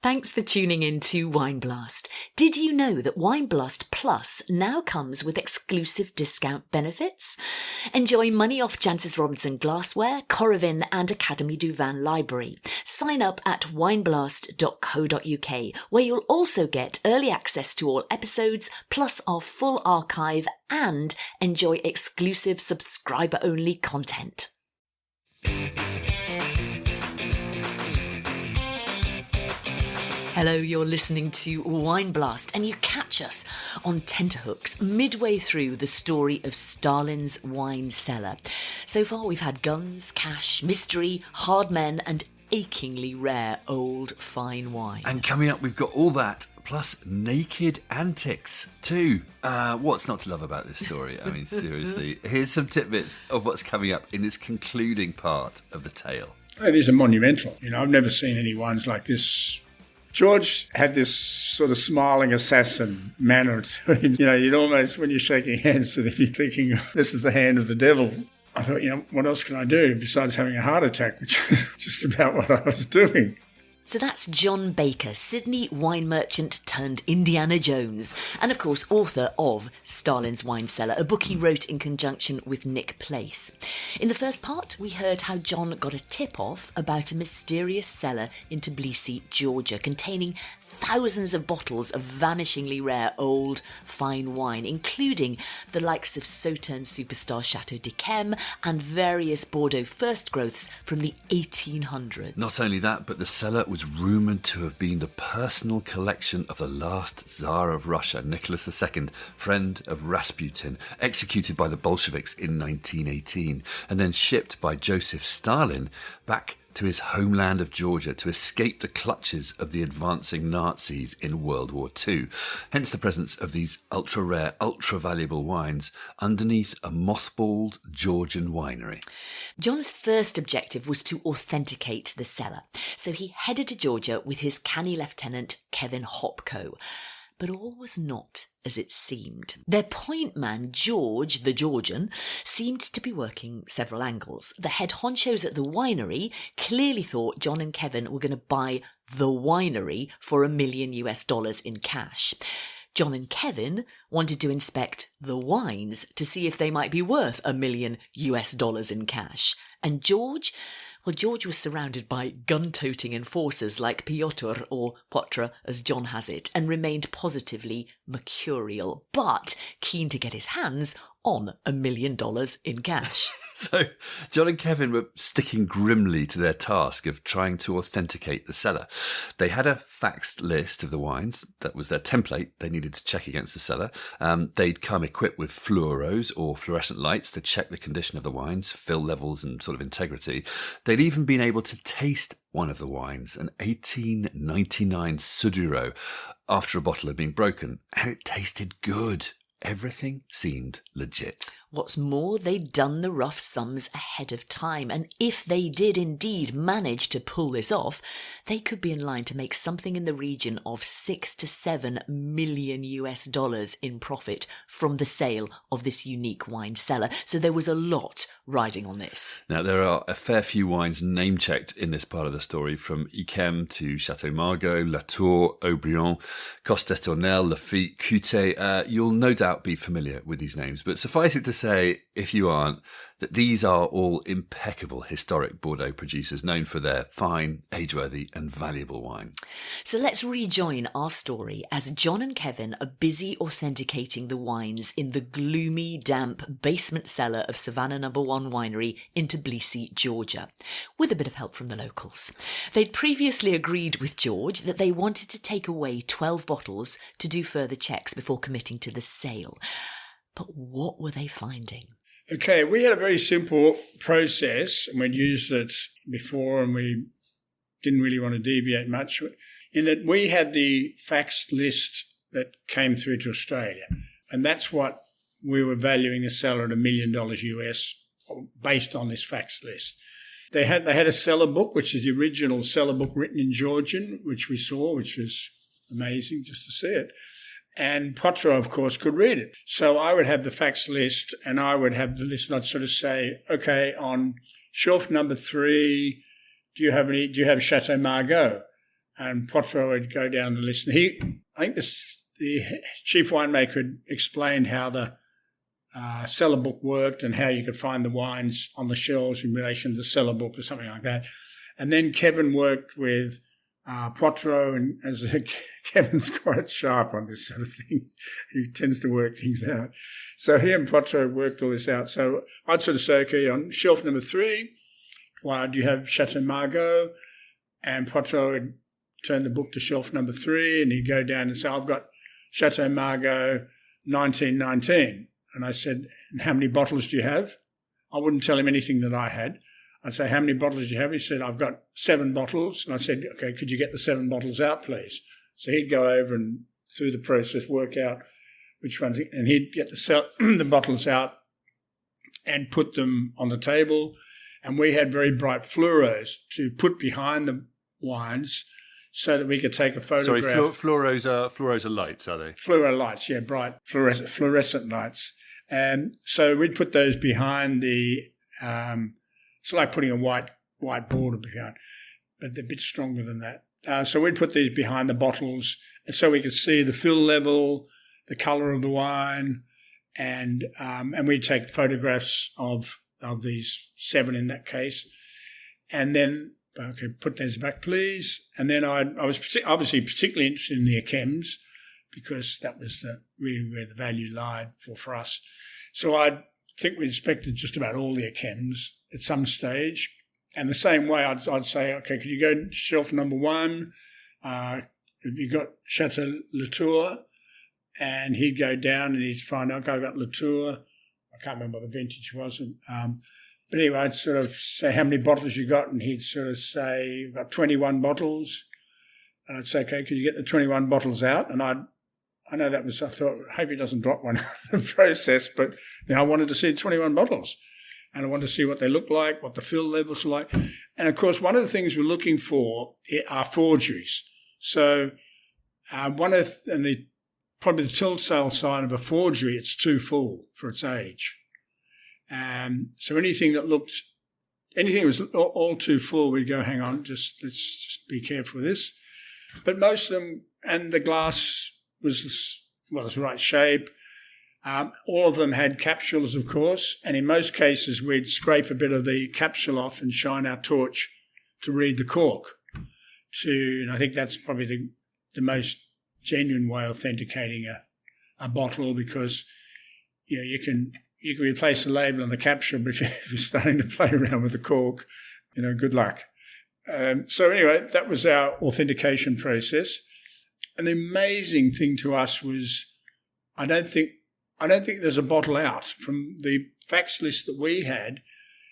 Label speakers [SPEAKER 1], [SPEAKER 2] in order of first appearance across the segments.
[SPEAKER 1] Thanks for tuning in to Wine Blast. Did you know that Wine Blast Plus now comes with exclusive discount benefits? Enjoy money off Jancis Robinson Glassware, Corravin and Academy du Vin Library. Sign up at wineblast.co.uk, where you'll also get early access to all episodes, plus our full archive, and enjoy exclusive subscriber-only content. Hello, you're listening to Wine Blast, and you catch us on tenterhooks midway through the story of Stalin's wine cellar. So far, we've had guns, cash, mystery, hard men, and achingly rare old fine wine.
[SPEAKER 2] And coming up, we've got all that, plus naked antics too. What's not to love about this story? I mean, seriously, here's some tidbits of what's coming up in this concluding part of the tale.
[SPEAKER 3] Oh, these are monumental. I've never seen any wines like this. George had this sort of smiling assassin manner to him. You'd almost, when you're shaking hands with him, you're thinking, this is the hand of the devil. I thought, what else can I do besides having a heart attack, which is just about what I was doing.
[SPEAKER 1] So that's John Baker, Sydney wine merchant turned Indiana Jones, and of course author of Stalin's Wine Cellar, a book he wrote in conjunction with Nick Place. In the first part, we heard how John got a tip-off about a mysterious cellar in Tbilisi, Georgia, containing thousands of bottles of vanishingly rare old fine wine, including the likes of Sauternes superstar Chateau and various Bordeaux first growths from the 1800s.
[SPEAKER 2] Not only that, but the cellar was rumoured to have been the personal collection of the last Tsar of Russia, Nicholas II, friend of Rasputin, executed by the Bolsheviks in 1918, and then shipped by Joseph Stalin back to his homeland of Georgia to escape the clutches of the advancing Nazis in World War II. Hence the presence of these ultra-rare, ultra-valuable wines underneath a mothballed Georgian winery.
[SPEAKER 1] John's first objective was to authenticate the cellar, so he headed to Georgia with his canny lieutenant Kevin Hopko. But all was not as it seemed. Their point man, George, the Georgian, seemed to be working several angles. The head honchos at the winery clearly thought John and Kevin were going to buy the winery for $1 million in cash. John and Kevin wanted to inspect the wines to see if they might be worth $1 million in cash. And George was surrounded by gun-toting enforcers like Piotr, or Potra as John has it, and remained positively mercurial, but keen to get his hands on $1 million in cash.
[SPEAKER 2] So John and Kevin were sticking grimly to their task of trying to authenticate the cellar. They had a faxed list of the wines. That was their template they needed to check against the cellar. They'd come equipped with fluoros or fluorescent lights to check the condition of the wines, fill levels and sort of integrity. They'd even been able to taste one of the wines, an 1899 Suduro, after a bottle had been broken, and it tasted good. Everything seemed legit.
[SPEAKER 1] What's more, they'd done the rough sums ahead of time, and if they did indeed manage to pull this off, they could be in line to make something in the region of $6 to $7 million in profit from the sale of this unique wine cellar. So there was a lot riding on this.
[SPEAKER 2] Now, there are a fair few wines name-checked in this part of the story, from Yquem to Chateau Margaux, Latour, Haut-Brion, Coste-Tournelle, Lafite, Cute. You'll no doubt be familiar with these names, but suffice it to say, if you aren't, that these are all impeccable historic Bordeaux producers known for their fine, age-worthy and valuable wine.
[SPEAKER 1] So let's rejoin our story as John and Kevin are busy authenticating the wines in the gloomy, damp basement cellar of Savannah No. 1 Winery in Tbilisi, Georgia, with a bit of help from the locals. They'd previously agreed with George that they wanted to take away 12 bottles to do further checks before committing to the sale. But what were they finding?
[SPEAKER 3] Okay, we had a very simple process, and we'd used it before, and we didn't really want to deviate much, in that we had the faxed list that came through to Australia, and that's what we were valuing the cellar at $1 million based on this faxed list. They had a cellar book, which is the original cellar book written in Georgian, which we saw, which was amazing just to see it. And Potra, of course, could read it. So I would have the fax list, and I would have the list, and I'd sort of say, okay, on shelf number 3, do you have Chateau Margaux? and Poitras would go down the list. And the chief winemaker had explained how the cellar book worked and how you could find the wines on the shelves in relation to the cellar book or something like that. And then Kevin worked with Poitras, and as Kevin's quite sharp on this sort of thing, he tends to work things out. So he and Poitras worked all this out. So I'd sort of say, okay, on shelf number 3, why do you have Chateau Margaux? And Poitras would turn the book to shelf number 3, and he'd go down and say, I've got Chateau Margaux 1919. And I said, and how many bottles do you have? I wouldn't tell him anything that I had. I'd say, how many bottles do you have? He said, I've got 7 bottles. And I said, okay, could you get the 7 bottles out, please? So he'd go over and through the process work out which ones, and he'd get the bottles out and put them on the table. And we had very bright fluoros to put behind the wines so that we could take a photograph.
[SPEAKER 2] Sorry, fluoros are lights, are they?
[SPEAKER 3] Fluoro lights, yeah, bright fluorescent lights. And so we'd put those behind the, it's like putting a white border behind, but they're a bit stronger than that. So we'd put these behind the bottles so we could see the fill level, the colour of the wine, and we'd take photographs of these 7 in that case. And then, okay, put those back, please. And then I was obviously particularly interested in the Achems because that was really where the value lied for us. So I think we inspected just about all the Achems at some stage. And the same way I'd say, okay, could you go to shelf number 1? Have you got Chateau Latour? And he'd go down and he'd find out, okay, I got Latour. I can't remember what the vintage was. But anyway, I'd sort of say, how many bottles you got? And he'd sort of say, I've got 21 bottles. And I'd say, okay, could you get the 21 bottles out? And I know that was, I thought, I hope he doesn't drop one in the process, but I wanted to see 21 bottles. And I wanted to see what they look like, what the fill levels are like. And of course, one of the things we're looking for are forgeries. So probably the telltale sign of a forgery, it's too full for its age. So anything that was all too full, we'd go, hang on, let's just be careful with this. But most of them, and the glass was the right shape. All of them had capsules, of course, and in most cases we'd scrape a bit of the capsule off and shine our torch to read the cork. And I think that's probably the most genuine way of authenticating a bottle, because you can replace the label on the capsule, but if you're starting to play around with the cork, good luck. So anyway, that was our authentication process. And the amazing thing to us was, I don't think there's a bottle out from the facts list that we had.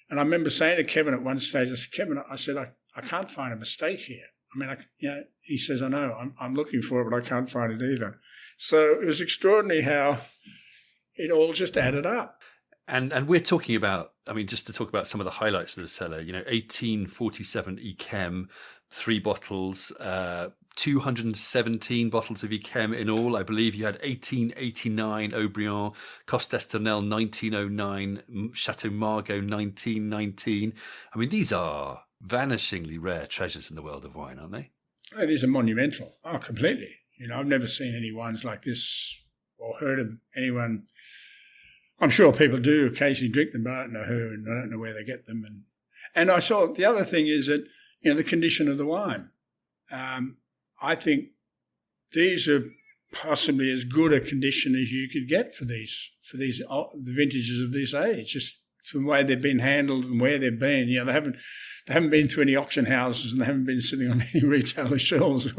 [SPEAKER 3] And I remember saying to Kevin at one stage, I said, I can't find a mistake here. I mean, he says, I know, I'm looking for it, but I can't find it either. So it was extraordinary how it all just added up.
[SPEAKER 2] And we're talking about, just to talk about some of the highlights of the cellar, 1847 Echem, 3 bottles, 217 bottles of Echem in all. I believe you had 1889 Aubryon, Costesternel 1909, Chateau Margaux 1919. These are vanishingly rare treasures in the world of wine, aren't they?
[SPEAKER 3] Oh, these are monumental. Oh, completely. I've never seen any wines like this or heard of anyone. I'm sure people do occasionally drink them, but I don't know who and I don't know where they get them. And I saw the other thing is that, the condition of the wine. I think these are possibly as good a condition as you could get for the vintages of this age, just from the way they've been handled and where they've been. They haven't been through any auction houses and they haven't been sitting on any retailer shelves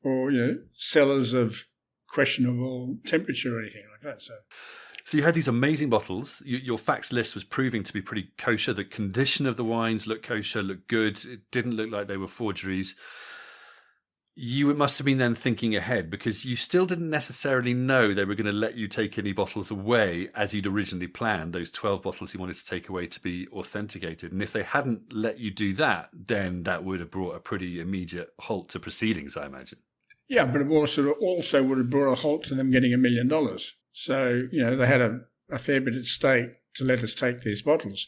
[SPEAKER 3] or cellars of questionable temperature or anything like that.
[SPEAKER 2] So you had these amazing bottles. Your facts list was proving to be pretty kosher. The condition of the wines looked kosher, looked good. It didn't look like they were forgeries. You must have been then thinking ahead, because you still didn't necessarily know they were going to let you take any bottles away as you'd originally planned, those 12 bottles you wanted to take away to be authenticated. And if they hadn't let you do that, then that would have brought a pretty immediate halt to proceedings, I imagine.
[SPEAKER 3] Yeah, but it also would have brought a halt to them getting $1 million. So, they had a fair bit at stake to let us take these bottles.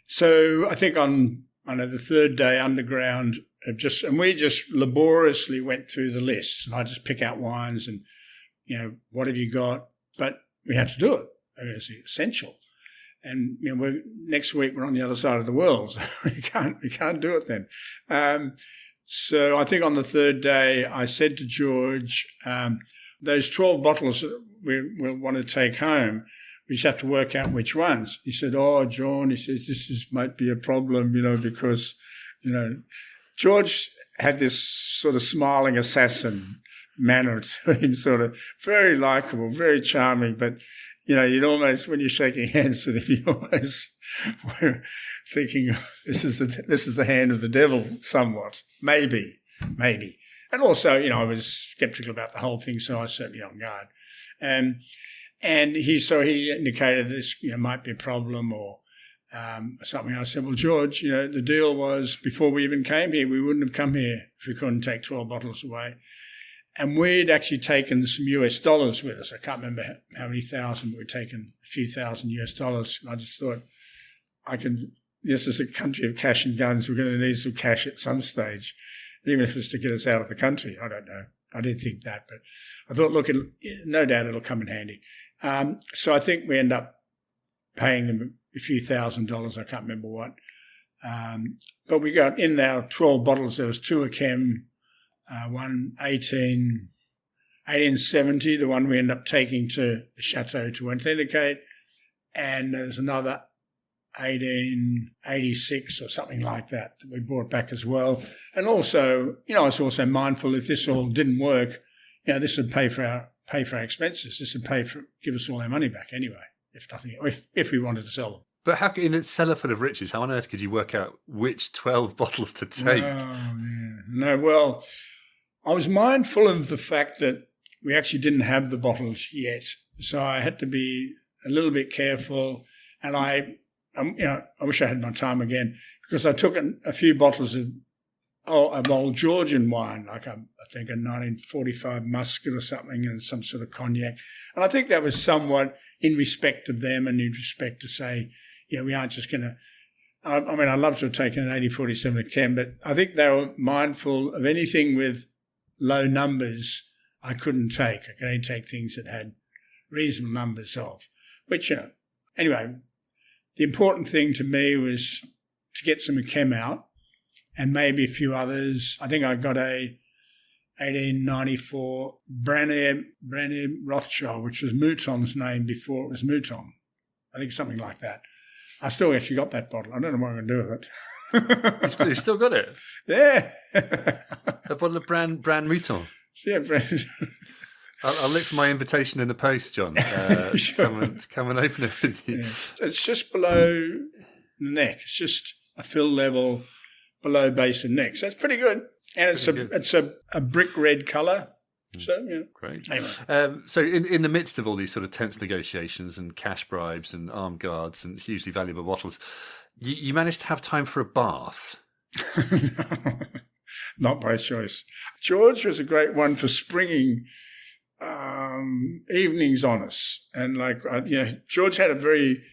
[SPEAKER 3] So I think on the 3rd day underground, and we just laboriously went through the lists. And I just pick out wines and, what have you got? But we had to do it. It was essential. And, next week we're on the other side of the world. So we can't do it then. So I think on the third day I said to George, those 12 bottles that we'll want to take home, we just have to work out which ones. He said, "Oh, John," he says, "this might be a problem, because, George had this sort of smiling assassin manner to him, sort of very likable, very charming, but, you'd almost, when you're shaking hands with him, you almost were thinking, this is the hand of the devil somewhat, maybe. And also, I was sceptical about the whole thing, so I was certainly on guard. And he indicated this, might be a problem or something. I said, "Well, George, the deal was before we even came here, we wouldn't have come here if we couldn't take 12 bottles away." And we'd actually taken some US dollars with us. I can't remember how many thousand, but we'd taken a few thousand US dollars. I just thought, this is a country of cash and guns. We're going to need some cash at some stage, even if it's to get us out of the country. I don't know. I didn't think that, but I thought, look, no doubt it'll come in handy. So I think we end up paying them a few $1,000s. I can't remember what. But we got in our 12 bottles. There was two of Chem, one 1870, the one we ended up taking to the Chateau to authenticate, and there's another 1886 or something like that we brought back as well. And also, I was also mindful if this all didn't work, this would pay for our expenses. This would give us all our money back anyway, if we wanted to sell them.
[SPEAKER 2] But how in a cellar full of riches, how on earth could you work out which 12 bottles to take?
[SPEAKER 3] Oh, yeah. No, well, I was mindful of the fact that we actually didn't have the bottles yet, so I had to be a little bit careful. And I wish I had my time again, because I took a few bottles of old Georgian wine, like I think a 1945 Muscat or something, and some sort of cognac. And I think that was somewhat in respect of them and in respect to say, we aren't just going to. I'd love to have taken an 1847 at Chem, but I think they were mindful of anything with low numbers I couldn't take. I could only take things that had reasonable numbers of, which, anyway, the important thing to me was to get some Chem out and maybe a few others. I think I got a 1894 Brannier Rothschild, which was Mouton's name before it was Mouton. I think something like that. I still actually got that bottle. I don't know what I'm going to do with it.
[SPEAKER 2] You still got it?
[SPEAKER 3] Yeah.
[SPEAKER 2] A bottle of brand Mouton.
[SPEAKER 3] Yeah, brand.
[SPEAKER 2] I'll look for my invitation in the post, John.
[SPEAKER 3] Sure.
[SPEAKER 2] Come and open it with you.
[SPEAKER 3] Yeah. It's just below the neck. It's just a fill level below base of neck. So it's pretty good. And it's a brick red colour. So, yeah.
[SPEAKER 2] Great.
[SPEAKER 3] Anyway.
[SPEAKER 2] So in the midst of all these sort of tense negotiations and cash bribes and armed guards and hugely valuable bottles, you managed to have time for a bath.
[SPEAKER 3] Not by choice. George was a great one for springing evenings on us. And George had a very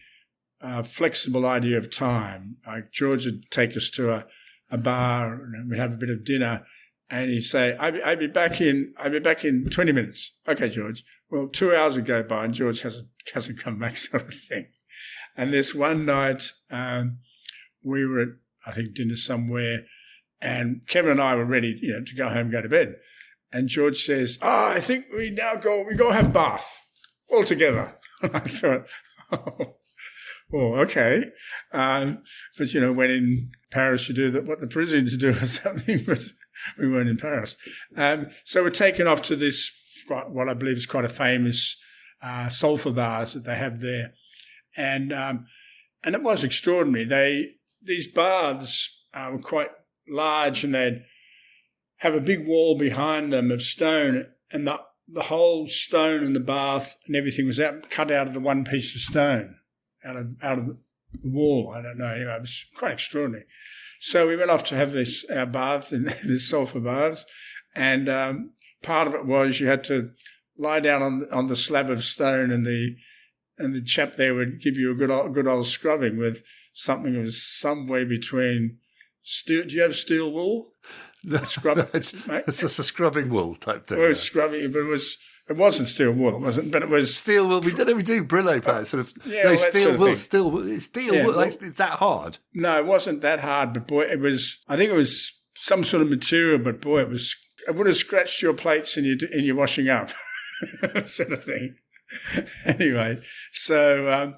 [SPEAKER 3] flexible idea of time. Like George would take us to a bar and we'd have a bit of dinner, and he'd say, I'll be back in 20 minutes. Okay, George. Well, 2 hours would go by and George hasn't come back, sort of thing. And this one night, we were at, I think, dinner somewhere, and Kevin and I were ready, to go home and go to bed. And George says, I think we go have a bath all together. And I thought, okay. But, when in Paris you do what the Parisians do or something, but we weren't in Paris. So we're taken off to this, what I believe is quite a famous sulphur bars that they have there. And it was extraordinary. These baths were quite large, and they'd have a big wall behind them of stone, and the whole stone in the bath and everything was cut out of the one piece of stone, out of the wall. I don't know. Anyway, it was quite extraordinary. So we went off to have our bath in this sulphur baths, and part of it was you had to lie down on the slab of stone, and the chap there would give you a good old scrubbing with something that was somewhere between Do you have steel wool? Scrub, mate?
[SPEAKER 2] It's just a scrubbing wool type thing.
[SPEAKER 3] Well, it was scrubbing, but it wasn't steel wool. It wasn't, but it was
[SPEAKER 2] steel wool. We do Brillo pads, sort of.
[SPEAKER 3] Yeah,
[SPEAKER 2] no,
[SPEAKER 3] well,
[SPEAKER 2] steel wool. Steel
[SPEAKER 3] Yeah,
[SPEAKER 2] wool.
[SPEAKER 3] well,
[SPEAKER 2] It's that hard.
[SPEAKER 3] No, it wasn't that hard, but boy, it was. I think it was some sort of material, but boy, it was. It would have scratched your plates in your washing up, sort of thing. Anyway, so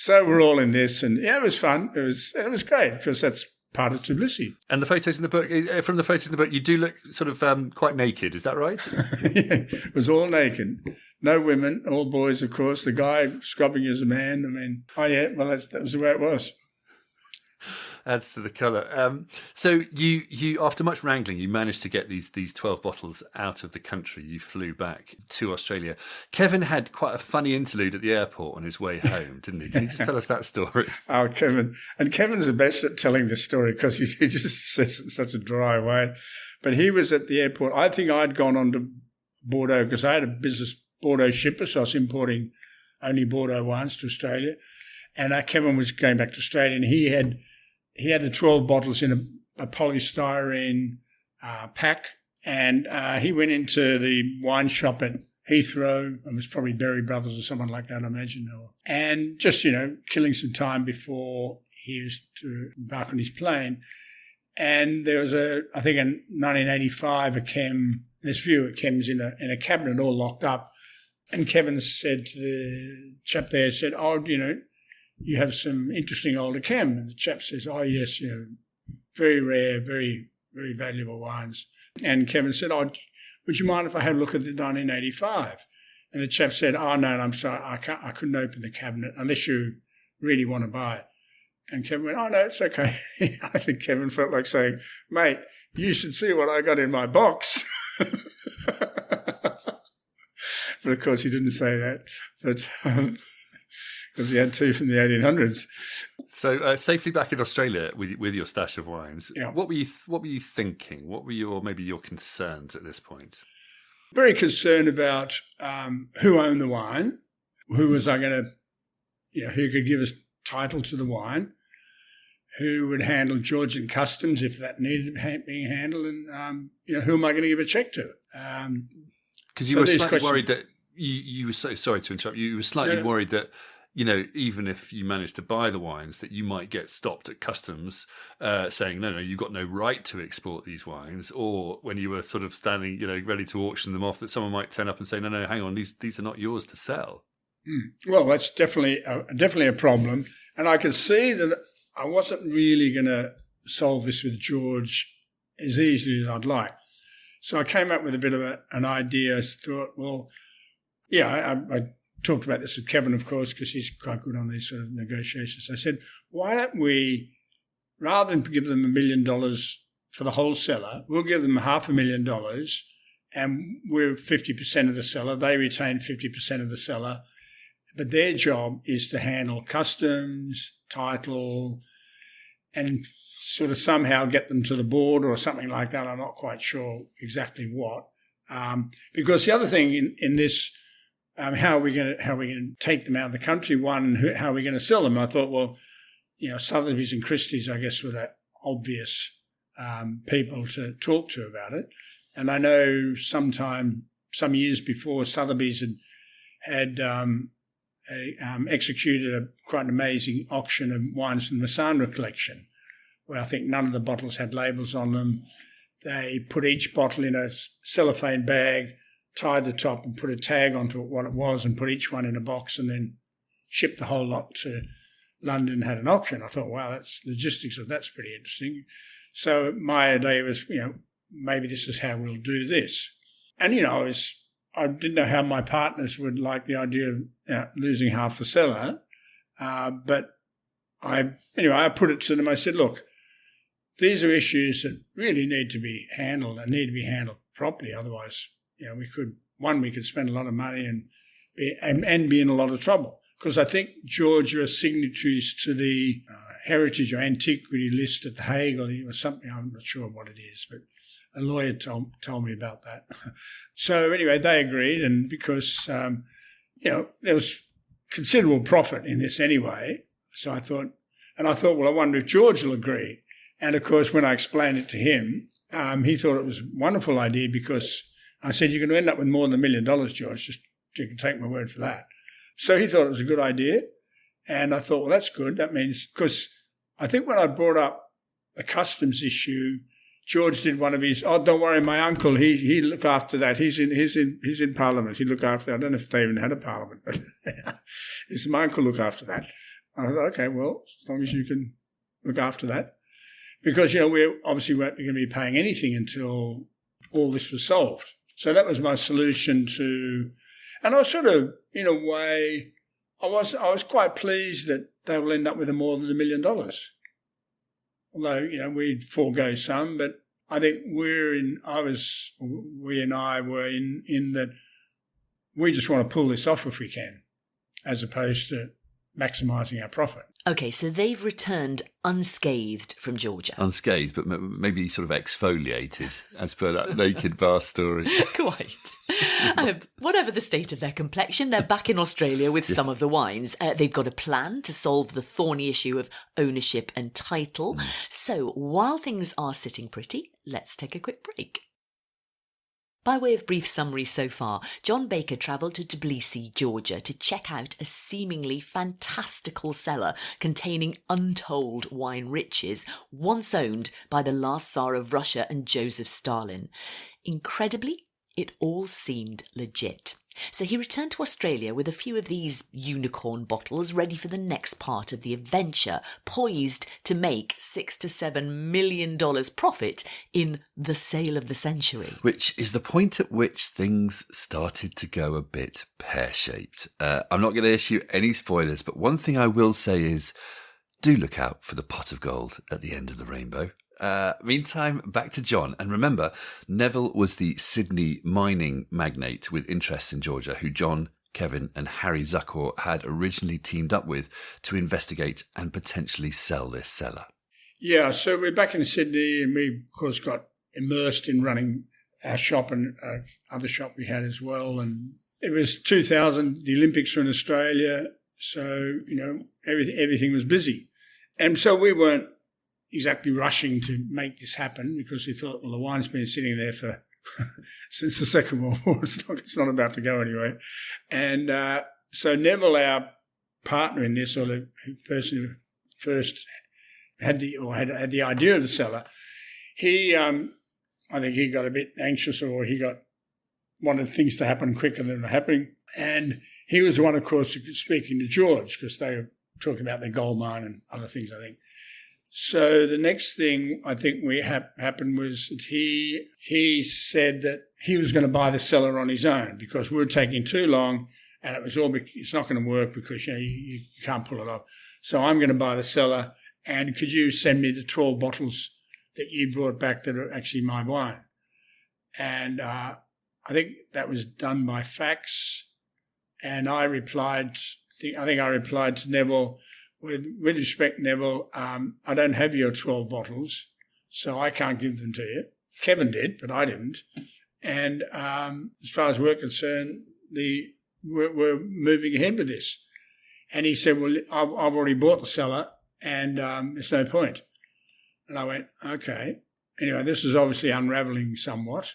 [SPEAKER 3] we're all in this, and yeah, it was fun. It was great because that's part of Tbilisi.
[SPEAKER 2] And the photos in the book, from the photos in the book, you do look sort of quite naked. Is that right?
[SPEAKER 3] Yeah, it was all naked. No women, all boys, of course. The guy scrubbing is a man. I mean, oh yeah, well, that was the way it was.
[SPEAKER 2] Adds to the colour. So you after much wrangling, you managed to get these 12 bottles out of the country. You flew back to Australia. Kevin had quite a funny interlude at the airport on his way home, didn't he? Can you just tell us that story?
[SPEAKER 3] Oh, Kevin. And Kevin's the best at telling this story because he just says it in such a dry way. But he was at the airport. I think I'd gone on to Bordeaux because I had a business Bordeaux shipper, so I was importing only Bordeaux wines to Australia. And Kevin was going back to Australia, and he had the 12 bottles in a polystyrene pack, and he went into the wine shop at Heathrow. It was probably Berry Brothers or someone like that, I imagine. And just, killing some time before he was to embark on his plane. And there was I think in 1985, a chem, there's a few chems in a cabinet all locked up. And Kevin said to the chap there, you have some interesting older chem. And the chap says, oh, yes, very rare, very, very valuable wines. And Kevin said, would you mind if I had a look at the 1985? And the chap said, oh, no, I'm sorry, I couldn't open the cabinet unless you really want to buy it. And Kevin went, oh, no, it's okay. I think Kevin felt like saying, mate, you should see what I got in my box. But, of course, he didn't say that. But because he had two from the 1800s.
[SPEAKER 2] So safely back in Australia with your stash of wines.
[SPEAKER 3] Yeah.
[SPEAKER 2] What were you thinking? What were your concerns at this point?
[SPEAKER 3] Very concerned about who owned the wine, who was I going to, who could give us title to the wine, who would handle Georgian customs if that needed being handled, and who am I going to give a check to?
[SPEAKER 2] Because you were slightly worried that you were so sorry to interrupt. You were slightly worried that even if you managed to buy the wines, that you might get stopped at customs saying, no, you've got no right to export these wines. Or when you were sort of standing, ready to auction them off, that someone might turn up and say, no, hang on, these are not yours to sell.
[SPEAKER 3] Well, that's definitely a problem. And I could see that I wasn't really going to solve this with George as easily as I'd like. So I came up with a bit of an idea. I thought, well, I talked about this with Kevin, of course, because he's quite good on these sort of negotiations. I said, why don't we, rather than give them $1 million for the whole cellar, we'll give them $500,000 and we're 50% of the cellar. They retain 50% of the cellar. But their job is to handle customs, title, and sort of somehow get them to the board or something like that. I'm not quite sure exactly what. Because the other thing in this, how are we going to take them out of the country? One, and how are we going to sell them? I thought, well, Sotheby's and Christie's, I guess, were the obvious people to talk to about it. And I know some years before, Sotheby's had executed quite an amazing auction of wines from the Masandra collection, where I think none of the bottles had labels on them. They put each bottle in a cellophane bag, tied the top and put a tag onto it, what it was, and put each one in a box and then shipped the whole lot to London and had an auction. I thought, wow, that's pretty interesting. So my idea was, maybe this is how we'll do this. And, I didn't know how my partners would like the idea of losing half the cellar. But I put it to them. I said, look, these are issues that really need to be handled and need to be handled properly. Otherwise, we could spend a lot of money and be in a lot of trouble. Because I think Georgia are signatories to the heritage or antiquity list at The Hague or something. I'm not sure what it is, but a lawyer told me about that. So anyway, they agreed, and because there was considerable profit in this anyway. So I thought, well, I wonder if George will agree. And, of course, when I explained it to him, he thought it was a wonderful idea because I said, you're going to end up with more than $1 million, George, just you can take my word for that. So he thought it was a good idea. And I thought, well, that's good. That means, because I think when I brought up the customs issue, George did one of his, don't worry, my uncle, he look after that. He's in Parliament. He look after that. I don't know if they even had a Parliament, but it's my uncle look after that. I thought, okay, well, as long as you can look after that. Because, we obviously weren't going to be paying anything until all this was solved. So that was my solution to, and I was sort of, in a way, I was quite pleased that they will end up with more than $1 million. Although, we'd forego some, but I think we and I were in that we just want to pull this off if we can, as opposed to maximising our profit.
[SPEAKER 1] Okay, so they've returned unscathed from Georgia.
[SPEAKER 2] Unscathed, but maybe sort of exfoliated, as per that naked bar story.
[SPEAKER 1] Quite. Whatever the state of their complexion, they're back in Australia with some of the wines. They've got a plan to solve the thorny issue of ownership and title. So while things are sitting pretty, let's take a quick break. By way of brief summary so far, John Baker travelled to Tbilisi, Georgia, to check out a seemingly fantastical cellar containing untold wine riches, once owned by the last Tsar of Russia and Joseph Stalin. Incredibly, it all seemed legit. So he returned to Australia with a few of these unicorn bottles ready for the next part of the adventure, poised to make $6 to $7 million profit in the sale of the century.
[SPEAKER 2] Which is the point at which things started to go a bit pear-shaped. I'm not going to issue any spoilers, but one thing I will say is do look out for the pot of gold at the end of the rainbow. Meantime, back to John. And remember, Neville was the Sydney mining magnate with interests in Georgia who John, Kevin and Harry Zucker had originally teamed up with to investigate and potentially sell this cellar.
[SPEAKER 3] Yeah, so we're back in Sydney and we, of course, got immersed in running our shop and other shop we had as well. And it was 2000, the Olympics were in Australia, so, everything was busy. And so we weren't exactly rushing to make this happen because we thought, well, the wine's been sitting there for since the Second World War. It's not about to go anywhere. And so Neville, our partner in this, or the person who first had the idea of the cellar, he, I think he got a bit anxious, or he wanted things to happen quicker than were happening. And he was the one, of course, speaking to George because they were talking about their gold mine and other things, I think. So the next thing I think happened was that he said that he was going to buy the cellar on his own because we were taking too long and it's not going to work because you can't pull it off. So I'm going to buy the cellar, and could you send me the 12 bottles that you brought back that are actually my wine? And I think that was done by fax, and I replied to Neville, with respect, Neville, I don't have your 12 bottles, so I can't give them to you. Kevin did, but I didn't. And as far as we're concerned, we're moving ahead with this. And he said, well, I've already bought the cellar and there's no point. And I went, okay. Anyway, this is obviously unravelling somewhat.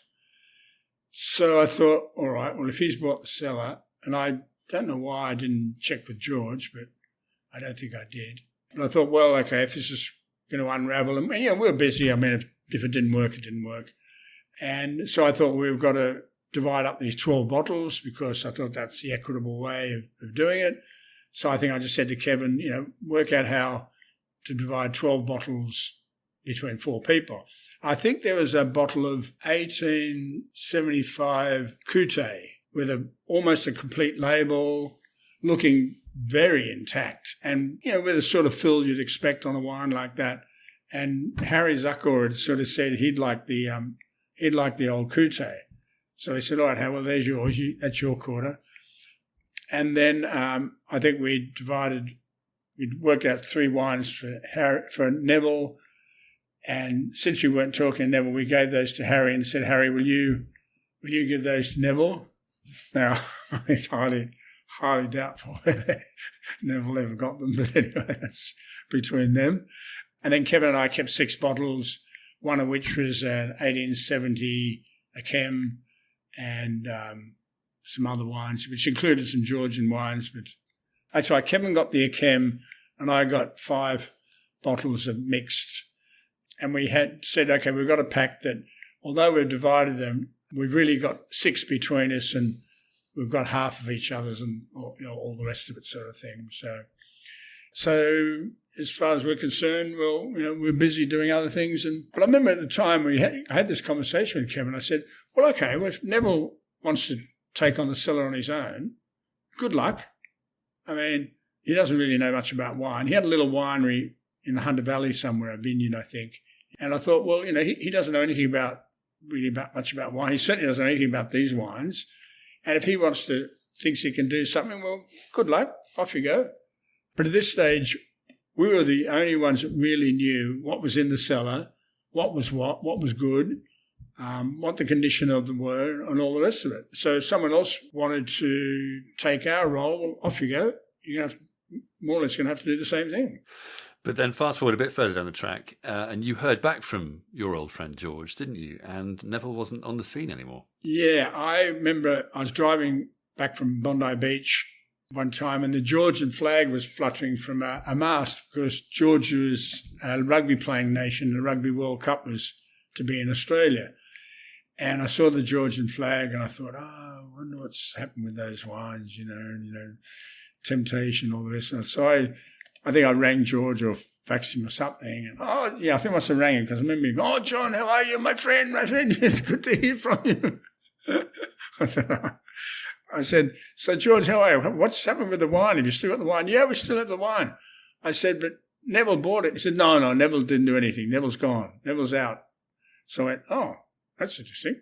[SPEAKER 3] So I thought, all right, well, if he's bought the cellar, and I don't know why I didn't check with George, but I don't think I did. But I thought, well, okay, if this is going to unravel, and we're busy. I mean, if it didn't work, it didn't work. And so I thought we've got to divide up these 12 bottles because I thought that's the equitable way of doing it. So I think I just said to Kevin, work out how to divide 12 bottles between 4 people. I think there was a bottle of 1875 Chateau with almost a complete label, looking very intact, and with the sort of fill you'd expect on a wine like that. And Harry Zucker had sort of said he'd like the old Chateau. So he said, all right, well, there's yours. That's your quarter. And then I think we'd worked out 3 wines for Neville. And since we weren't talking to Neville, we gave those to Harry and said, Harry, will you give those to Neville? Now, it's highly doubtful whether Neville ever got them, but anyway, that's between them. And then Kevin and I kept 6 bottles, one of which was an 1870 a chem and some other wines, which included some Georgian wines. But that's right, Kevin got the Akem and I got 5 bottles of mixed. And we had said, okay, we've got a pact that although we've divided them, we've really got 6 between us and we've got half of each other's and all the rest of it sort of thing. So as far as we're concerned, well, we're busy doing other things. But I remember at the time I had this conversation with Kevin. I said, well, okay, well, if Neville wants to take on the cellar on his own, good luck. I mean, he doesn't really know much about wine. He had a little winery in the Hunter Valley somewhere, a vineyard, I think. And I thought, well, he doesn't know anything much about wine. He certainly doesn't know anything about these wines. And if he thinks he can do something, well, good luck, off you go. But at this stage, we were the only ones that really knew what was in the cellar, what was good, what the condition of them were, and all the rest of it. So if someone else wanted to take our role, well, off you go. You're more or less going to have to do the same thing.
[SPEAKER 2] But then fast forward a bit further down the track, and you heard back from your old friend George, didn't you? And Neville wasn't on the scene anymore. Yeah,
[SPEAKER 3] I remember I was driving back from Bondi Beach one time and the Georgian flag was fluttering from a mast because Georgia's a rugby playing nation. The Rugby World Cup was to be in Australia. And I saw the Georgian flag and I thought, I wonder what's happened with those wines, Temptation, all the rest of it. So I think I rang George or faxed him or something. And, I think I must have rang him because I remember him going, John, how are you? My friend. It's good to hear from you. I said, so George, how are you? What's happened with the wine? Have you still got the wine? Yeah, we still have the wine. I said, but Neville bought it. He said, no, Neville didn't do anything. Neville's gone. Neville's out. So I went, that's interesting.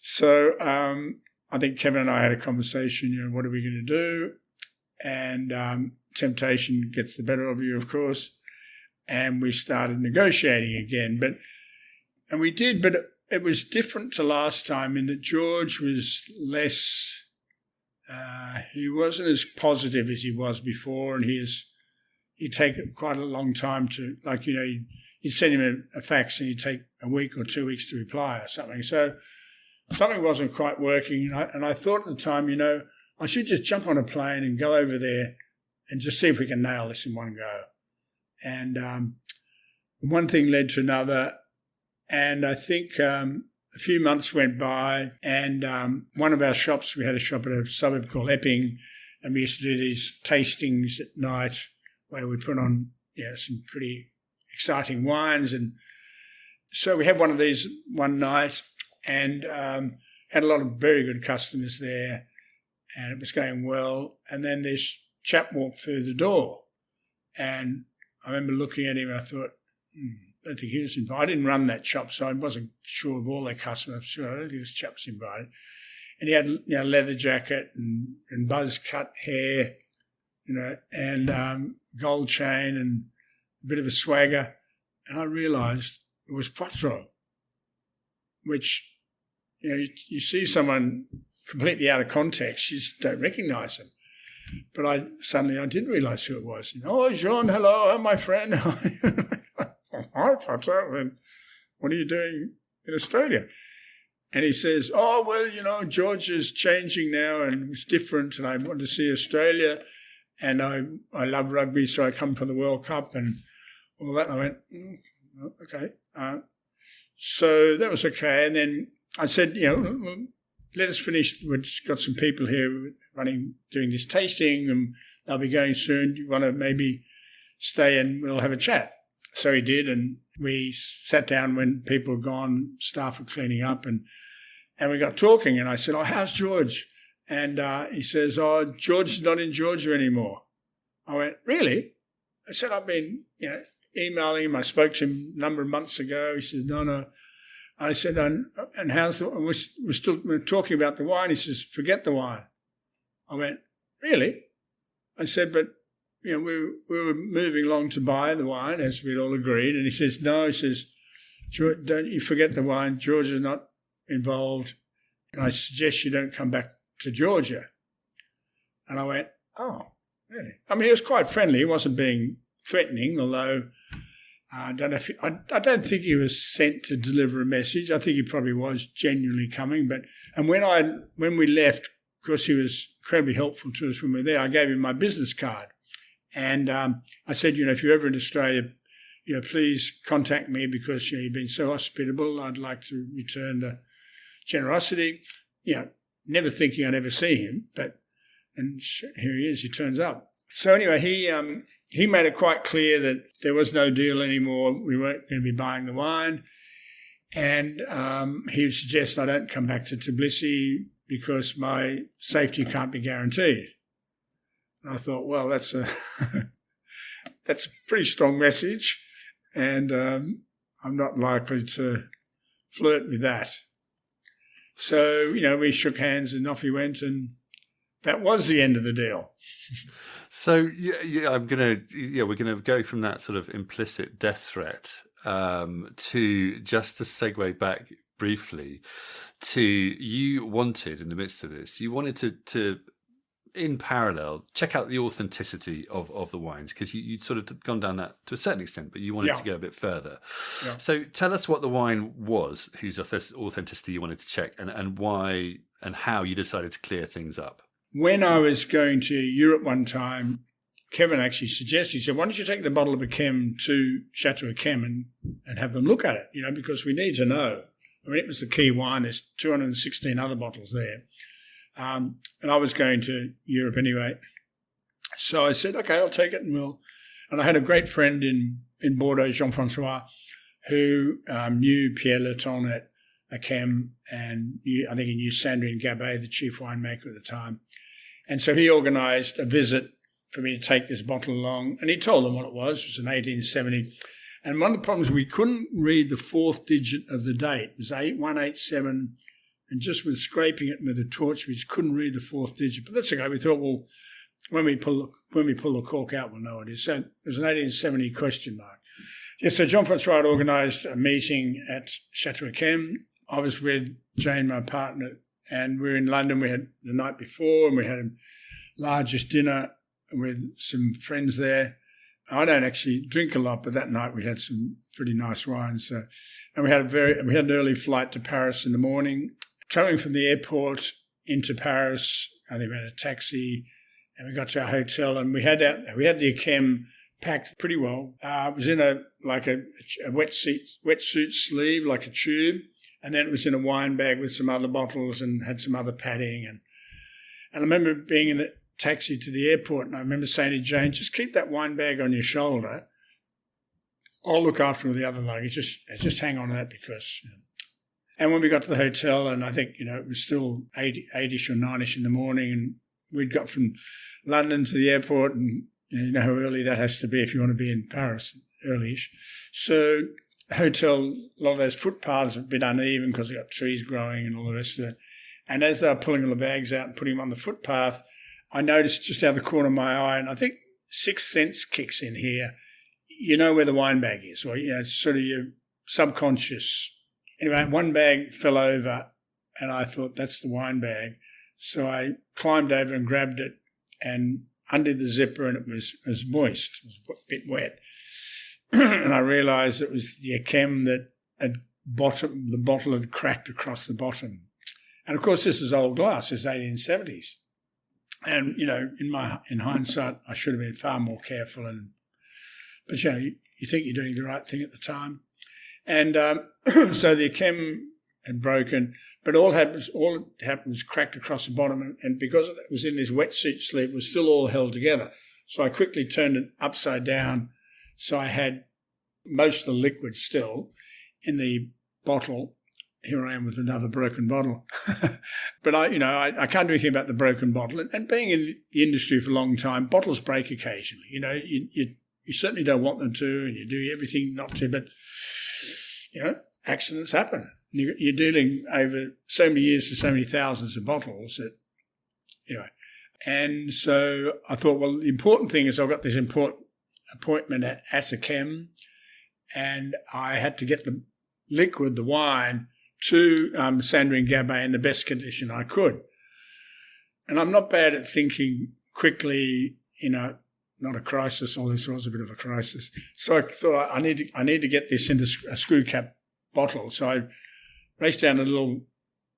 [SPEAKER 3] So I think Kevin and I had a conversation, what are we going to do? And temptation gets the better of you, of course. And we started negotiating again. But it was different to last time in that George was less, he wasn't as positive as he was before. And he'd take quite a long time to, you'd send him a fax and he'd take a week or 2 weeks to reply or something. So something wasn't quite working. And I thought at the time, I should just jump on a plane and go over there and just see if we can nail this in one go. And one thing led to another. And I think a few months went by and one of our shops, we had a shop at a suburb called Epping, and we used to do these tastings at night where we put on some pretty exciting wines. And so we had one of these one night and had a lot of very good customers there. And it was going well. And then this chap walked through the door. And I remember looking at him and I thought, I don't think he was invited. I didn't run that shop, so I wasn't sure of all their customers. Sure, I don't think this chap's invited. And he had, leather jacket and buzz cut hair, and gold chain and a bit of a swagger. And I realised it was Potro, which, you see someone completely out of context, you just don't recognise them. But I did realise who it was. Jean, hello, my friend. Hi, Potter. And what are you doing in Australia? And he says, George is changing now and it's different and I want to see Australia and I love rugby, so I come for the World Cup and all that. And I went, okay. So that was okay. And then I said, let us finish. We've got some people here doing this tasting and they'll be going soon. Do you want to maybe stay and we'll have a chat? So he did, and we sat down when people were gone, staff were cleaning up, and we got talking. And I said, how's George? And he says, George's not in Georgia anymore. I went, really? I said, I've been emailing him. I spoke to him a number of months ago. He says, no. I said, and how's we're talking about the wine. He says, forget the wine. I went, really? I said, but we were moving along to buy the wine as we'd all agreed. And he says, no, George, don't you forget the wine. George is not involved. And I suggest you don't come back to Georgia. And I went, oh, really? I mean, he was quite friendly. He wasn't being threatening, although I don't know I don't think he was sent to deliver a message. I think he probably was genuinely coming. And when we left, of course, he was incredibly helpful to us when we were there. I gave him my business card, and I said, if you're ever in Australia, please contact me because you've been so hospitable. I'd like to return the generosity. Never thinking I'd ever see him, and here he is. He turns up. So anyway, he made it quite clear that there was no deal anymore. We weren't going to be buying the wine. And he would suggest I don't come back to Tbilisi because my safety can't be guaranteed. And I thought, well, that's a pretty strong message, and I'm not likely to flirt with that. So, we shook hands and off he went, and that was the end of the deal.
[SPEAKER 2] So we're gonna go from that sort of implicit death threat to just to segue back briefly to you wanted in the midst of this, you wanted to in parallel check out the authenticity of the wines because you'd sort of gone down that to a certain extent, but you wanted to go a bit further. Yeah. So tell us what the wine was, whose authenticity you wanted to check, and why and how you decided to clear things up.
[SPEAKER 3] When I was going to Europe one time, Kevin actually suggested, he said, why don't you take the bottle of Akem to Chateau and have them look at it, because we need to know. I mean, it was the key wine. There's 216 other bottles there. And I was going to Europe anyway. So I said, okay, I'll take it and I had a great friend in Bordeaux, Jean-Francois, who knew Pierre Leton at Akem, and I think he knew Sandrine Gabet, the chief winemaker at the time. And so he organised a visit for me to take this bottle along, and he told them what it was. It was an 1870. And one of the problems, we couldn't read the fourth digit of the date. It was 187, and just with scraping it with a torch, we just couldn't read the fourth digit. But that's okay. We thought, well, when we pull the cork out, we'll know what it is. So it was an 1870 question mark. Yeah, so Jean-Francois had organised a meeting at Chateau. I was with Jane, my partner, and we were in London. We had the night before, and we had a largest dinner with some friends there. I don't actually drink a lot, but that night we had some pretty nice wines. And we had an early flight to Paris in the morning. Travelling from the airport into Paris, I think we had a taxi, and we got to our hotel, and we had the Akem packed pretty well. It was in a wetsuit sleeve, like a tube. And then it was in a wine bag with some other bottles and had some other padding. And I remember being in the taxi to the airport, and I remember saying to Jane, just keep that wine bag on your shoulder. I'll look after all the other luggage. Just hang on to that because... And when we got to the hotel, and I think, it was still 8-ish or 9-ish in the morning, and we'd got from London to the airport, and you know how early that has to be if you want to be in Paris, early-ish. So... hotel, a lot of those footpaths are a bit uneven because they've got trees growing and all the rest of it. And as they were pulling all the bags out and putting them on the footpath, I noticed just out of the corner of my eye, and I think sixth sense kicks in here. You know where the wine bag is, or it's sort of your subconscious. Anyway, one bag fell over, and I thought that's the wine bag. So I climbed over and grabbed it and undid the zipper, and it was moist. It was a bit wet. And I realised it was the Akem that the bottle had cracked across the bottom. And of course, this is old glass, it's 1870s. And, in hindsight, I should have been far more careful. But you think you're doing the right thing at the time. And so the Akem had broken, but all it happened was cracked across the bottom. And because it was in this wetsuit sleeve, it was still all held together. So I quickly turned it upside down. So I had most of the liquid still in the bottle. Here I am with another broken bottle. But I can't do anything about the broken bottle. And being in the industry for a long time, bottles break occasionally. You certainly don't want them to, and you do everything not to. But accidents happen. You're dealing over so many years to so many thousands of bottles that And so I thought, well, the important thing is I've got this appointment at Akem, and I had to get the liquid, the wine, to Sandrine Gabet in the best condition I could. And I'm not bad at thinking quickly, not a crisis, all this was a bit of a crisis. So I thought I need to get this into a screw cap bottle. So I raced down a little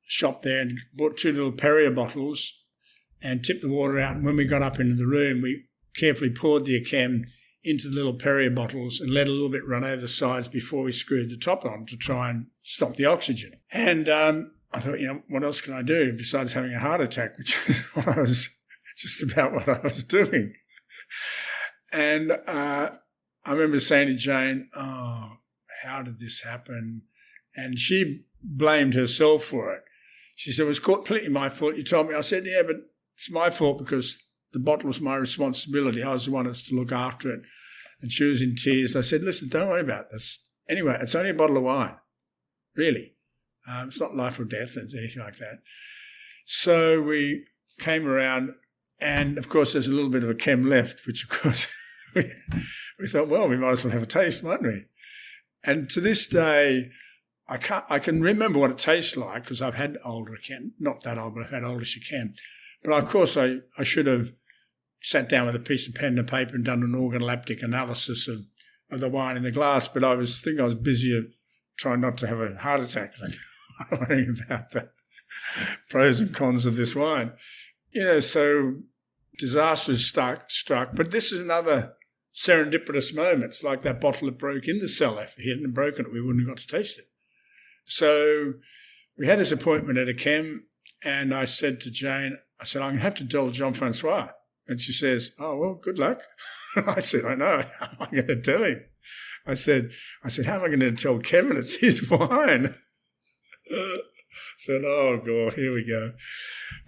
[SPEAKER 3] shop there and bought 2 little Perrier bottles and tipped the water out. And when we got up into the room, we carefully poured the Achem into the little Perrier bottles and let a little bit run over the sides before we screwed the top on to try and stop the oxygen. And I thought, what else can I do besides having a heart attack, which is just about what I was doing. And I remember saying to Jane, oh, how did this happen? And she blamed herself for it. She said, it was completely my fault. You told me. I said, yeah, but it's my fault because the bottle was my responsibility. I was the one that's to look after it. And she was in tears. I said, listen, don't worry about this. Anyway, it's only a bottle of wine, really. It's not life or death or anything like that. So we came around, and, of course, there's a little bit of a chem left, which, of course, we thought, well, we might as well have a taste, mightn't we? And to this day, I can remember what it tastes like because I've had older chem, not that old, but I've had older chem. But, of course, I should have sat down with a piece of pen and paper and done an organoleptic analysis of the wine in the glass, but I was busier trying not to have a heart attack than worrying about the pros and cons of this wine. So disaster struck. But this is another serendipitous moment. It's like that bottle that broke in the cellar. If he hadn't broken it, we wouldn't have got to taste it. So we had this appointment at a chem, and I said to Jane, I'm going to have to tell Jean-Francois. And she says, oh, well, good luck. I said, I know. How am I going to tell him? I said, how am I going to tell Kevin it's his wine? I said, oh, God, here we go.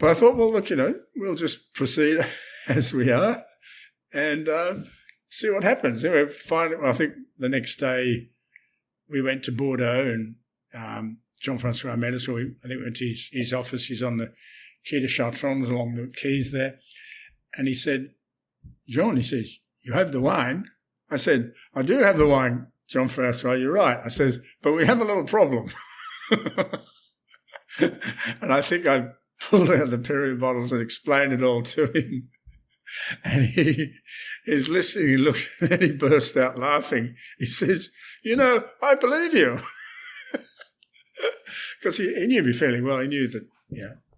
[SPEAKER 3] But I thought, well, look, we'll just proceed as we are and see what happens. Anyway, I think the next day we went to Bordeaux and Jean-Francois met us. I think we went to his office. He's on the Quai de Chartrons along the quays there. And he said, John, he says, you have the wine? I said, I do have the wine, Jean-Francois, you're right. I says, but we have a little problem. And I think I pulled out the Perrier bottles and explained it all to him. And he's listening, he looked, and then he burst out laughing. He says, I believe you. Because he knew me fairly well. He knew that,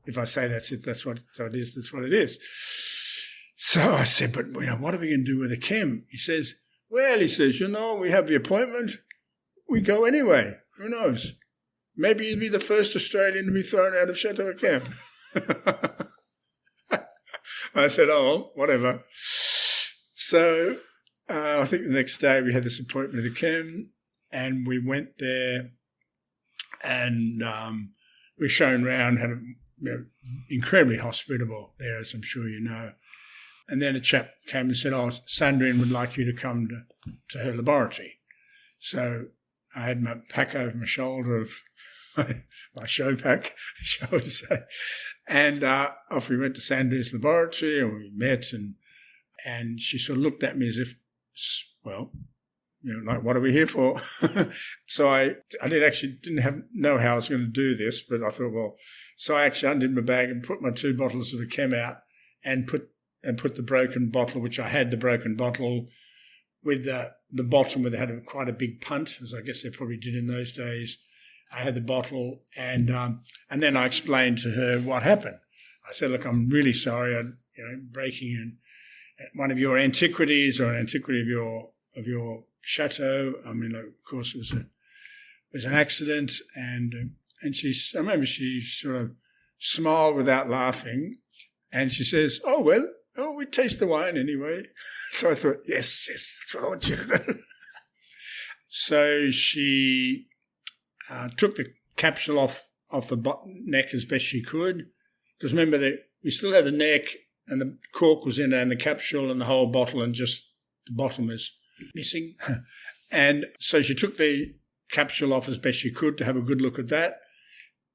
[SPEAKER 3] if I say that's it, that's what it is. So I said, but what are we going to do with the chem? He says, we have the appointment. We go anyway. Who knows? Maybe you'd be the first Australian to be thrown out of Chateau chem. I said, oh, whatever. So I think the next day we had this appointment at the chem, and we went there, and we were shown around, had incredibly hospitable there, as I'm sure you know. And then a chap came and said, oh, Sandrine would like you to come to her laboratory. So I had my pack over my shoulder of my show pack, shall we say. And off we went to Sandrine's laboratory, and we met, and she sort of looked at me as if, well, like, what are we here for? So I didn't know how I was going to do this, but I thought, well, so I actually undid my bag and put my 2 bottles of the chem out and put the broken bottle, which I had the broken bottle with the bottom where they had quite a big punt, as I guess they probably did in those days. I had the bottle, and then I explained to her what happened. I said, look, I'm really sorry, breaking one of your antiquities or an antiquity of your chateau. I mean, of course, it was an accident, and I remember she sort of smiled without laughing, and she says, oh, well, we taste the wine anyway. So I thought, yes, that's what I want you to do. So she took the capsule off the neck as best she could, because remember that we still had the neck and the cork was in there and the capsule and the whole bottle, and just the bottom is missing. And so she took the capsule off as best she could to have a good look at that.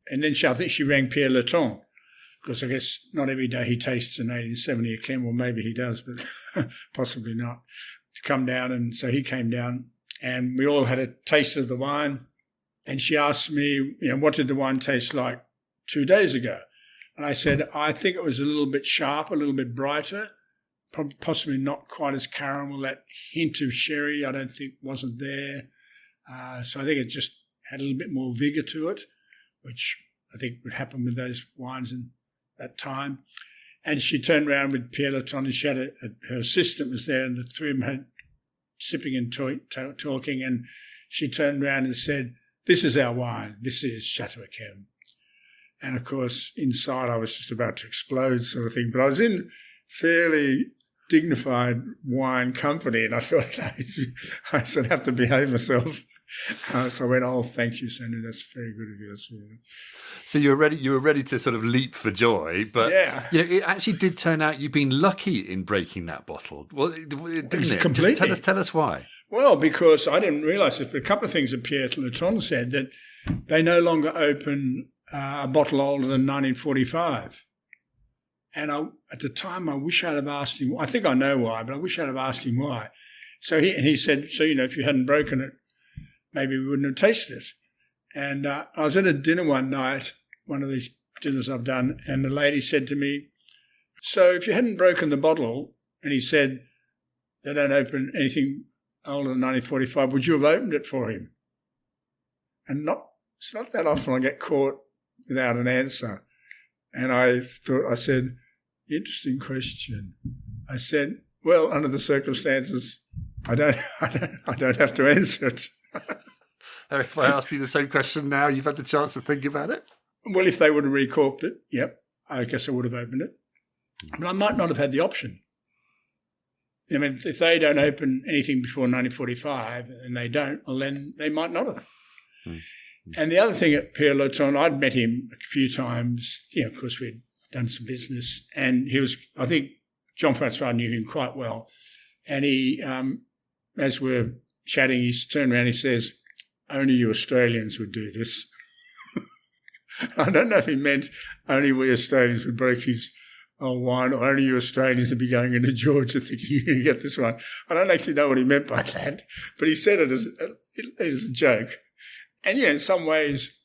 [SPEAKER 3] And then I think she rang Pierre Leton, because I guess not every day he tastes an 1870 a chem, or maybe he does, but possibly not, to come down. And so he came down, and we all had a taste of the wine. And she asked me, what did the wine taste like 2 days ago? And I said, I think it was a little bit sharp, a little bit brighter. possibly not quite as caramel. That hint of sherry, I don't think, wasn't there. So I think it just had a little bit more vigour to it, which I think would happen with those wines in that time. And she turned around with Pierre Laton, and she had her assistant was there, and the three of them had sipping and talking, and she turned around and said, "This is our wine. This is Chateau." And, of course, inside I was just about to explode sort of thing. But I was in fairly dignified wine company, and I thought I should have to behave myself. So I went, "Oh, thank you, Sandy. That's very good of you."
[SPEAKER 2] So you were ready to sort of leap for joy, but
[SPEAKER 3] yeah.
[SPEAKER 2] It actually did turn out you've been lucky in breaking that bottle. Well, didn't it?
[SPEAKER 3] Completely.
[SPEAKER 2] Just tell us why.
[SPEAKER 3] Well, because I didn't realise it, but a couple of things that Pierre Laton said, that they no longer open a bottle older than 1945. And at the time, I wish I'd have asked him. I think I know why, but I wish I'd have asked him why. So he said, "So if you hadn't broken it, maybe we wouldn't have tasted it." And I was at a dinner one night, one of these dinners I've done, and the lady said to me, "So if you hadn't broken the bottle," and he said, "they don't open anything older than 1945, would you have opened it for him?" And it's not that often I get caught without an answer. And I said, "Interesting question." I said, "Well, under the circumstances, I don't have to answer it."
[SPEAKER 2] If I asked you the same question now, you've had the chance to think about it?
[SPEAKER 3] Well, if they would have recorked it, yep, I guess I would have opened it. But I might not have had the option. I mean, if they don't open anything before 1945 and they don't, well, then they might not have. And the other thing at Pierre Laton, I'd met him a few times. Of course, we'd done some business. And I think Jean-Francois knew him quite well. And he, as we're chatting, he's turned around and he says, "Only you Australians would do this." I don't know if he meant only we Australians would break his old wine, or only you Australians would be going into Georgia thinking you're going to get this one. I don't actually know what he meant by that, but he said it as a joke. And, in some ways,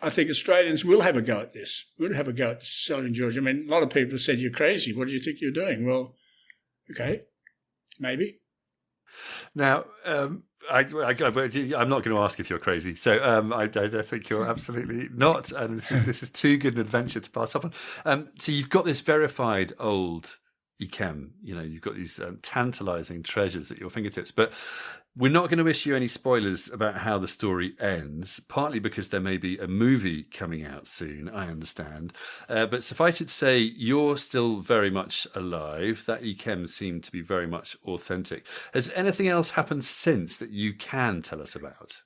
[SPEAKER 3] I think Australians will have a go at this. We'll have a go at Cellar in Georgia. I mean, a lot of people have said, "You're crazy. What do you think you're doing?" Well, okay, maybe.
[SPEAKER 2] Now, I'm not going to ask if you're crazy. So I think you're absolutely not. And this is too good an adventure to pass up on. So you've got this verified old Yquem. You've got these tantalising treasures at your fingertips. But we're not going to issue any spoilers about how the story ends, partly because there may be a movie coming out soon, I understand. But suffice it to say, you're still very much alive. That Yquem seemed to be very much authentic. Has anything else happened since that you can tell us about?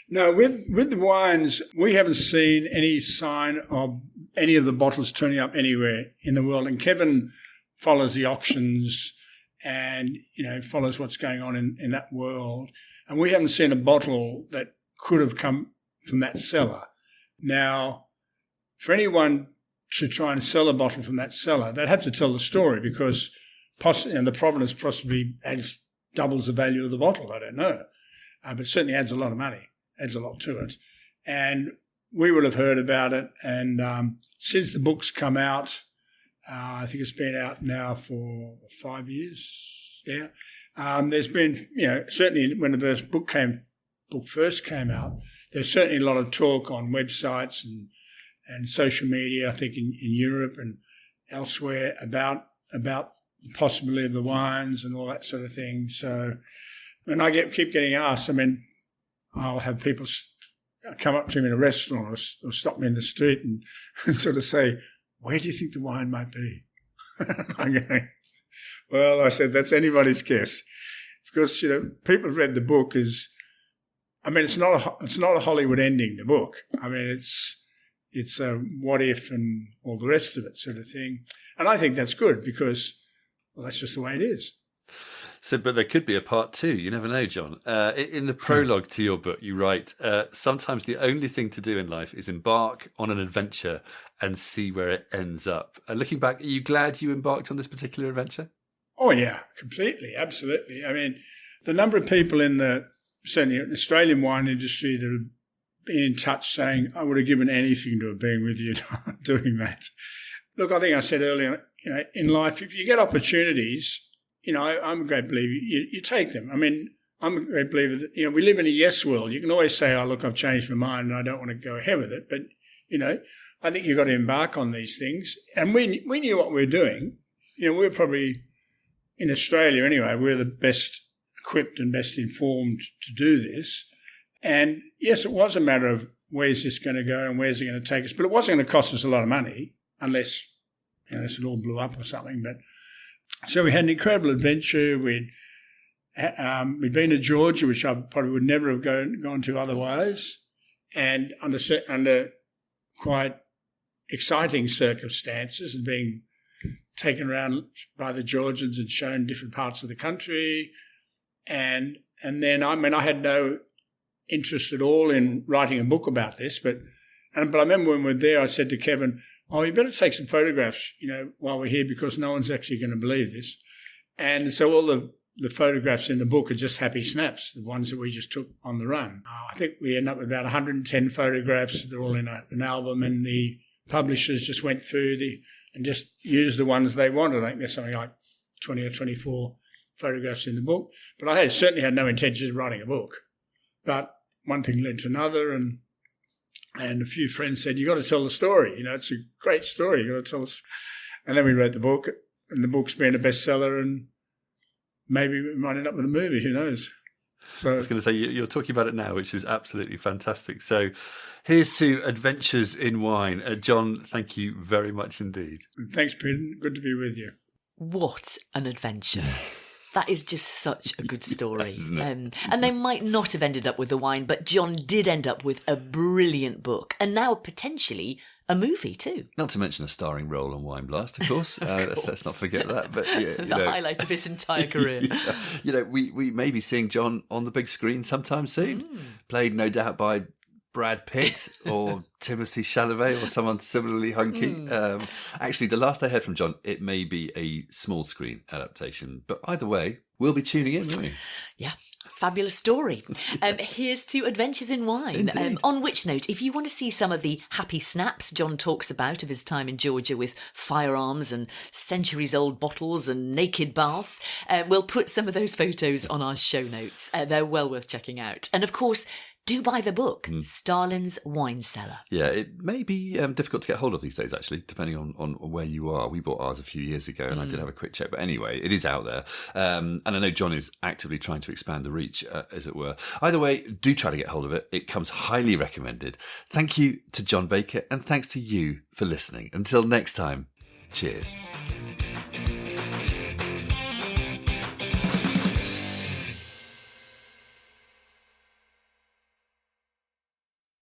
[SPEAKER 3] No, with the wines, we haven't seen any sign of any of the bottles turning up anywhere in the world. And Kevin follows the auctions and, follows what's going on in that world. And we haven't seen a bottle that could have come from that cellar. Now, for anyone to try and sell a bottle from that cellar, they'd have to tell the story, because the provenance possibly doubles the value of the bottle. I don't know. But it certainly adds a lot of money, adds a lot to it. And we would have heard about it. And since the book's come out, I think it's been out now for 5 years. Yeah, there's been, certainly when the book first came out, there's certainly a lot of talk on websites and social media. I think in Europe and elsewhere about the possibility of the wines and all that sort of thing. So, when I keep getting asked, I mean, I'll have people come up to me in a restaurant or stop me in the street and sort of say, "Where do you think the wine might be?" I'm going, well, I said, that's anybody's guess. Because, people have read the book it's not a Hollywood ending, the book. I mean, it's a what if and all the rest of it sort of thing. And I think that's good because, well, that's just the way it is.
[SPEAKER 2] So, but there could be a part 2. You never know, John. In the prologue to your book, you write, sometimes the only thing to do in life is embark on an adventure and see where it ends up. Looking back, are you glad you embarked on this particular adventure?
[SPEAKER 3] Oh, yeah, completely, absolutely. I mean, the number of people in the Australian wine industry that have been in touch saying, "I would have given anything to have been with you doing that." Look, I think I said earlier, in life, if you get opportunities, I'm a great believer, you take them. I mean, I'm a great believer that, we live in a yes world. You can always say, oh, look, I've changed my mind and I don't want to go ahead with it. But, I think you've got to embark on these things. And we knew what we were doing. We're probably, in Australia anyway, we're the best equipped and best informed to do this. And yes, it was a matter of where's this going to go and where's it going to take us. But it wasn't going to cost us a lot of money unless it all blew up or something. But so we had an incredible adventure. We'd been to Georgia, which I probably would never have gone to otherwise, and under quite exciting circumstances, and being taken around by the Georgians and shown different parts of the country. And then, I had no interest at all in writing a book about this, but I remember when we were there, I said to Kevin, oh, you better take some photographs, while we're here, because no one's actually going to believe this. And so all the photographs in the book are just happy snaps, the ones that we just took on the run. I think we ended up with about 110 photographs. They're all in an album, and the publishers just went through and just used the ones they wanted. I think there's something like 20 or 24 photographs in the book. But I certainly had no intention of writing a book. But one thing led to another, and a few friends said, you got to tell the story. It's a great story. You got to tell us. And then we wrote the book, and the book's been a bestseller, and maybe we might end up with a movie. Who knows? So
[SPEAKER 2] I was going to say, you're talking about it now, which is absolutely fantastic. So here's to Adventures in Wine. John, thank you very much indeed.
[SPEAKER 3] Thanks, Peter. Good to be with you.
[SPEAKER 1] What an adventure. That is just such a good story.
[SPEAKER 2] Isn't it?
[SPEAKER 1] And they might not have ended up with the wine, but John did end up with a brilliant book, and now potentially a movie too.
[SPEAKER 2] Not to mention a starring role on Wine Blast, of course. Let's not forget that. But
[SPEAKER 1] the highlight of his entire career.
[SPEAKER 2] We may be seeing John on the big screen sometime soon. Played no doubt by Brad Pitt or Timothy Chalamet or someone similarly hunky. Actually, the last I heard from John, it may be a small screen adaptation. But either way, we'll be tuning in, won't we?
[SPEAKER 1] Yeah. Fabulous story. Here's to Adventures in Wine. On which note, if you want to see some of the happy snaps John talks about of his time in Georgia with firearms and centuries-old bottles and naked baths, we'll put some of those photos on our show notes. They're well worth checking out. And of course, do buy the book, Stalin's Wine Cellar. Yeah,
[SPEAKER 2] it may be difficult to get hold of these days, actually, depending on where you are. We bought ours a few years ago, and I did have a quick check. But anyway, it is out there. And I know John is actively trying to expand the reach, as it were. Either way, do try to get hold of it. It comes highly recommended. Thank you to John Baker, and thanks to you for listening. Until next time, cheers.